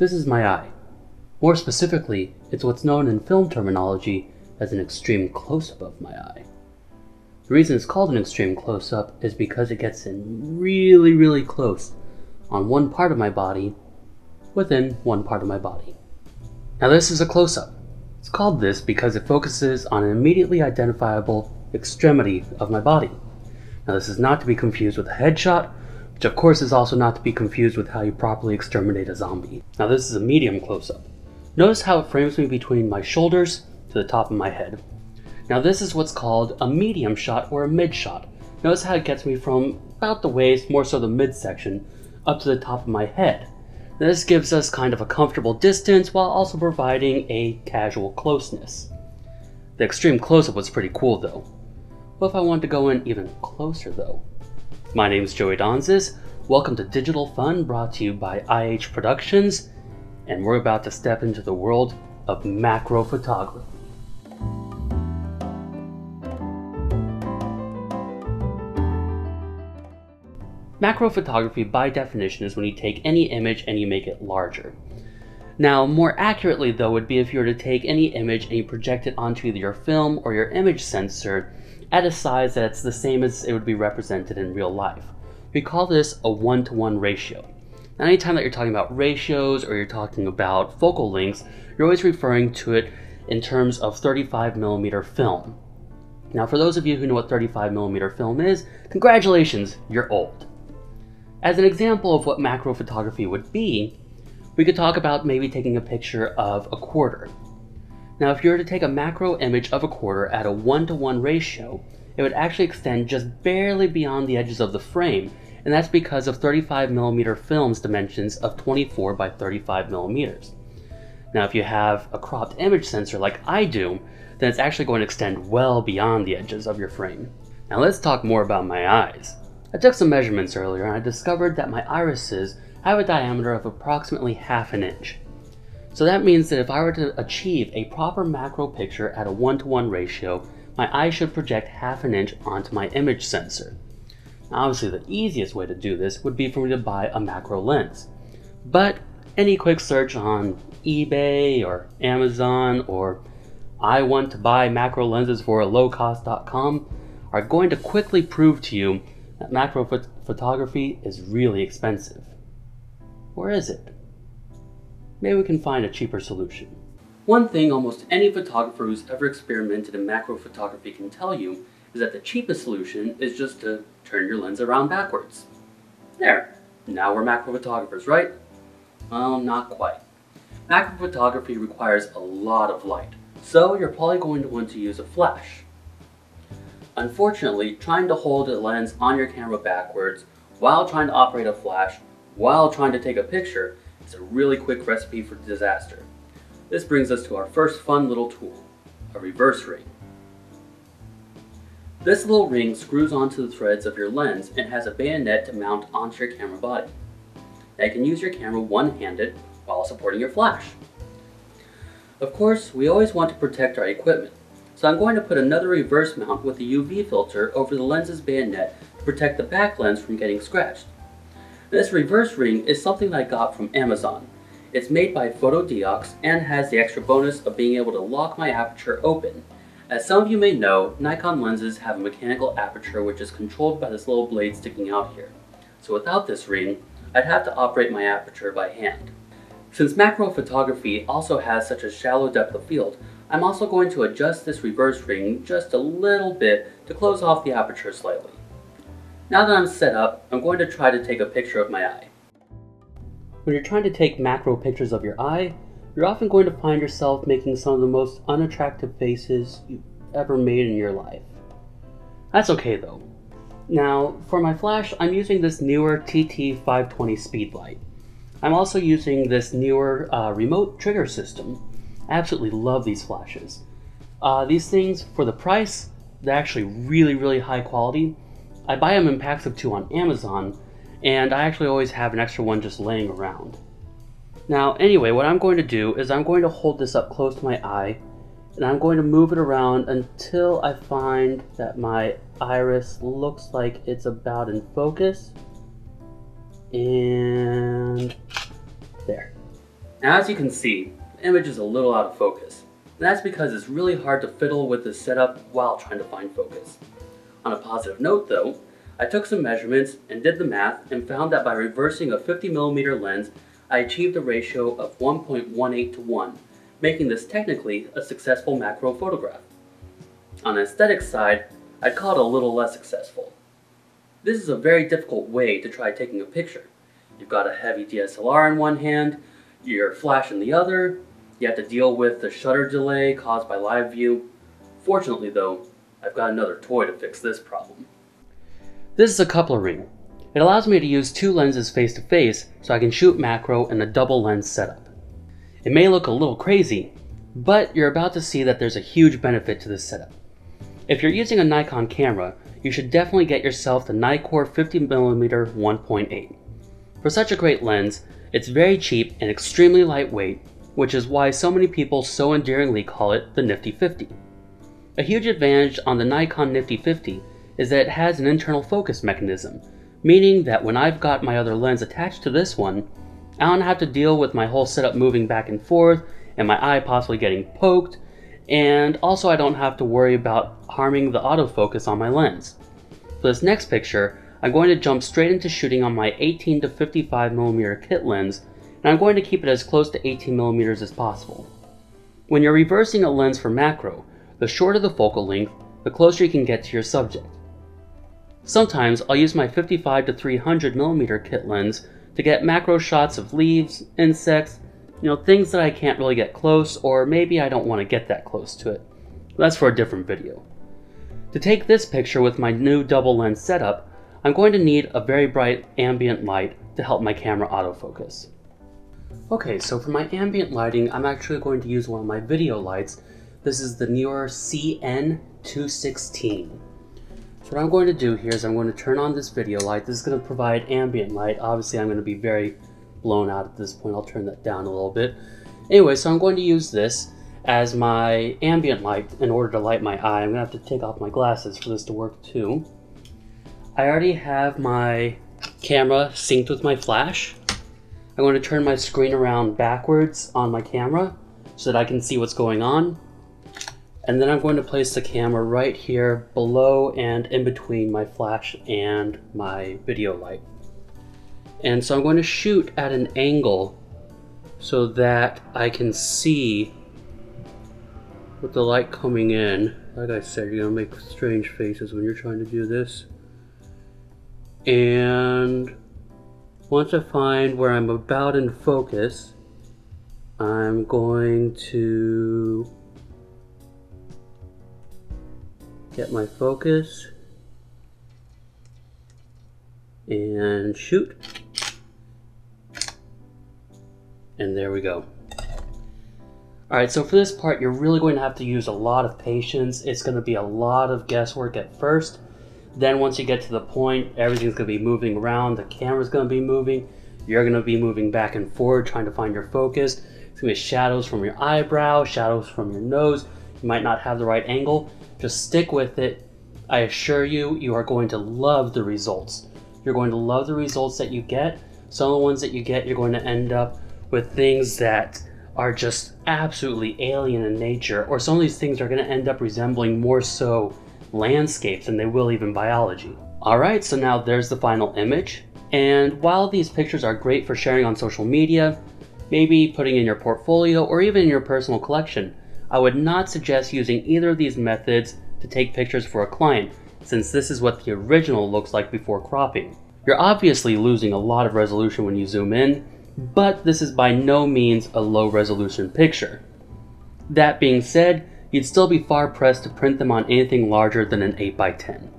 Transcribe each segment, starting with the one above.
This is my eye. More specifically, it's what's known in film terminology as an extreme close-up of my eye. The reason it's called an extreme close-up is because it gets in really close on one part of my body within one part of my body. Now this is a close-up. It's called this because it focuses on an immediately identifiable extremity of my body. Now this is not to be confused with a headshot, which of course is also not to be confused with how you properly exterminate a zombie. Now this is a medium close-up. Notice how it frames me between my shoulders to the top of my head. Now this is what's called a medium shot or a mid shot. Notice how it gets me from about the waist, more so the midsection, up to the top of my head. Now, this gives us kind of a comfortable distance while also providing a casual closeness. The extreme close-up was pretty cool though. What if I wanted to go in even closer though? My name is Joey Donzis. Welcome to Digital Fun, brought to you by IH Productions, and we're about to step into the world of macro photography. Macro photography by definition is when you take any image and you make it larger. Now, more accurately though would be if you were to take any image and you project it onto either your film or your image sensor at a size that's the same as it would be represented in real life. We call this a 1-to-1 ratio. Now, anytime that you're talking about ratios or you're talking about focal lengths, you're always referring to it in terms of 35mm film. Now, for those of you who know what 35mm film is, congratulations, you're old. As an example of what macro photography would be, we could talk about maybe taking a picture of a quarter. Now, if you were to take a macro image of a quarter at a 1-to-1 ratio, it would actually extend just barely beyond the edges of the frame, and that's because of 35mm film's dimensions of 24 by 35mm. Now, if you have a cropped image sensor like I do, then it's actually going to extend well beyond the edges of your frame. Now let's talk more about my eyes. I took some measurements earlier and I discovered that my irises have a diameter of approximately ½ inch. So that means that if I were to achieve a proper macro picture at a 1-to-1 ratio, my eye should project ½ inch onto my image sensor. Now obviously the easiest way to do this would be for me to buy a macro lens. But any quick search on eBay or Amazon or I want to buy macro lenses for a lowcost.com are going to quickly prove to you that macro photography is really expensive. Or is it? Maybe we can find a cheaper solution. One thing almost any photographer who's ever experimented in macro photography can tell you is that the cheapest solution is just to turn your lens around backwards. There, now we're macro photographers, right? Well, not quite. Macro photography requires a lot of light, so you're probably going to want to use a flash. Unfortunately, trying to hold a lens on your camera backwards while trying to operate a flash, while trying to take a picture, is a really quick recipe for disaster. This brings us to our first fun little tool, a reverse ring. This little ring screws onto the threads of your lens and has a bayonet to mount onto your camera body. Now you can use your camera one-handed while supporting your flash. Of course, we always want to protect our equipment, so I'm going to put another reverse mount with a UV filter over the lens's bayonet to protect the back lens from getting scratched. This reverse ring is something that I got from Amazon. It's made by Photodiox and has the extra bonus of being able to lock my aperture open. As some of you may know, Nikon lenses have a mechanical aperture which is controlled by this little blade sticking out here. So without this ring, I'd have to operate my aperture by hand. Since macro photography also has such a shallow depth of field, I'm also going to adjust this reverse ring just a little bit to close off the aperture slightly. Now that I'm set up, I'm going to try to take a picture of my eye. When you're trying to take macro pictures of your eye, you're often going to find yourself making some of the most unattractive faces you've ever made in your life. That's okay though. Now, for my flash, I'm using this newer TT520 speedlight. I'm also using this newer remote trigger system. I absolutely love these flashes. These things, for the price, they're actually really high quality. I buy them in packs of 2 on Amazon, and I actually always have an extra one just laying around. Now anyway, what I'm going to do is I'm going to hold this up close to my eye, and I'm going to move it around until I find that my iris looks like it's about in focus. And there. Now, as you can see, the image is a little out of focus. And that's because it's really hard to fiddle with this setup while trying to find focus. On a positive note though, I took some measurements and did the math and found that by reversing a 50mm lens, I achieved a ratio of 1.18 to 1, making this technically a successful macro photograph. On the aesthetic side, I'd call it a little less successful. This is a very difficult way to try taking a picture. You've got a heavy DSLR in one hand, your flash in the other, you have to deal with the shutter delay caused by live view. Fortunately though, I've got another toy to fix this problem. This is a coupler ring. It allows me to use two lenses face to face so I can shoot macro in a double lens setup. It may look a little crazy, but you're about to see that there's a huge benefit to this setup. If you're using a Nikon camera, you should definitely get yourself the Nikkor 50mm 1.8. For such a great lens, it's very cheap and extremely lightweight, which is why so many people so endearingly call it the Nifty 50. A huge advantage on the Nikon Nifty 50 is that it has an internal focus mechanism, meaning that when I've got my other lens attached to this one, I don't have to deal with my whole setup moving back and forth and my eye possibly getting poked, and also I don't have to worry about harming the autofocus on my lens. For this next picture, I'm going to jump straight into shooting on my 18 to 55mm kit lens, and I'm going to keep it as close to 18mm as possible. When you're reversing a lens for macro, the shorter the focal length, the closer you can get to your subject. Sometimes I'll use my 55 to 300mm kit lens to get macro shots of leaves, insects, things that I can't really get close, or maybe I don't want to get that close to it. That's for a different video. To take this picture with my new double lens setup, I'm going to need a very bright ambient light to help my camera autofocus. Okay, so for my ambient lighting, I'm actually going to use one of my video lights. This is the newer CN216. So what I'm going to do here is I'm going to turn on this video light. This is going to provide ambient light. Obviously I'm going to be very blown out at this point. I'll turn that down a little bit. Anyway, so I'm going to use this as my ambient light in order to light my eye. I'm going to have to take off my glasses for this to work too. I already have my camera synced with my flash. I'm going to turn my screen around backwards on my camera so that I can see what's going on. And then I'm going to place the camera right here below and in between my flash and my video light. And so I'm going to shoot at an angle so that I can see with the light coming in. Like I said, you're going to make strange faces when you're trying to do this. And once I find where I'm about in focus, I'm going to get my focus and shoot. And there we go. Alright, so for this part, you're really going to have to use a lot of patience. It's going to be a lot of guesswork at first. Then once you get to the point, everything's going to be moving around, the camera's going to be moving, you're going to be moving back and forward trying to find your focus. It's going to be shadows from your eyebrow, shadows from your nose. You might not have the right angle. Just stick with it. I assure you, you are going to love the results. You're going to love the results that you get. Some of the ones that you get, you're going to end up with things that are just absolutely alien in nature, or some of these things are going to end up resembling more so landscapes than they will even biology. Alright, so now there's the final image. And while these pictures are great for sharing on social media, maybe putting in your portfolio, or even in your personal collection, I would not suggest using either of these methods to take pictures for a client, since this is what the original looks like before cropping. You're obviously losing a lot of resolution when you zoom in, but this is by no means a low resolution picture. That being said, you'd still be far pressed to print them on anything larger than an 8x10.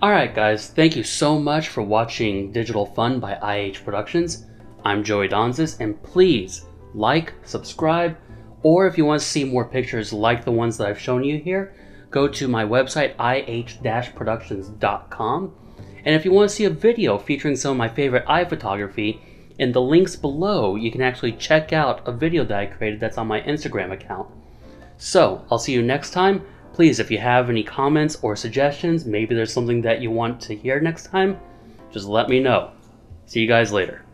Alright guys, thank you so much for watching Digital Fun by IH Productions. I'm Joey Donzis, and please like, subscribe, or if you want to see more pictures like the ones that I've shown you here, go to my website ih-productions.com. And if you want to see a video featuring some of my favorite eye photography, in the links below you can actually check out a video that I created that's on my Instagram account. So, I'll see you next time. Please, if you have any comments or suggestions, maybe there's something that you want to hear next time, just let me know. See you guys later.